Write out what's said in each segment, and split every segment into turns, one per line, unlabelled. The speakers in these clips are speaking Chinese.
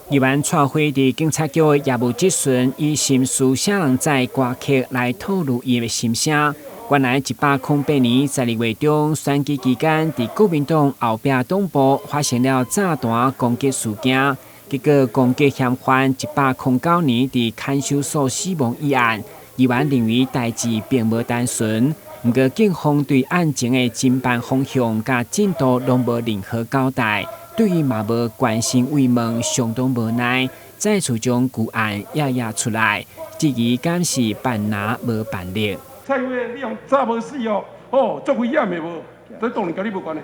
议员蔡辉伫警察局的业务质询，以心事写人在歌曲来透露伊的心声。原来108年12月中选举期间，伫国民党后壁党部发生了炸弹攻击事件，结果攻击嫌犯109年伫看守所死亡一案。议员认为代志并无单纯，不过警方对案情的侦办方向甲进度拢无任何交代。对于嘛无关心慰问，相当无奈，再次将旧案压出来，质疑敢是办拿无办理。
蔡委你用炸无死哦，哦，足危险的无，这当然甲你无关的。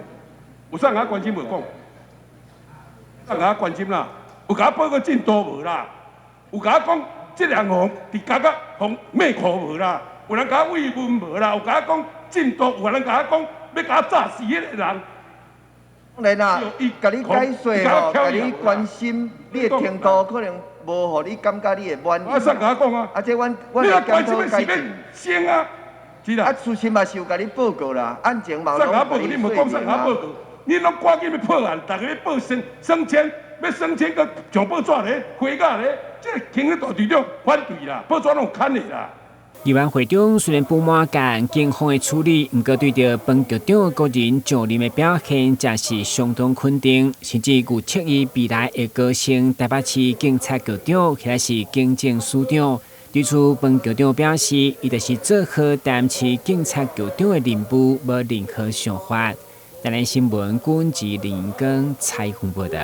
有啥人关心无讲？啥人关心啦？有甲报告进度无啦？有甲讲这两行伫甲个红咩裤无啦？有人甲慰问无啦？有甲讲进度，有人甲讲要甲炸死迄个人。
当然啦，甲你解说吼，甲你关心，你的程度可能无，互你感觉你会满意。
啊，啥甲讲啊？
啊，这阮会检讨改进。
先啊，是啦。
啊，事情嘛是有甲你报告啦，案情嘛
有拢甲你说明啦。你拢赶紧要破案，大家要报升迁，要升迁个上报纸咧，回家咧，这个警察大队长反对啦，报纸拢砍的啦。
议员会中虽然不满干警方的处理，不过对着本局长个人上任的表现，则是相当肯定，甚至预测伊未来会高升台北市警察局长，或者是警政署长。对此，本局长表示，伊就是做好担市警察局长的任务，无任何想法。台南新闻，军事林根采访报道。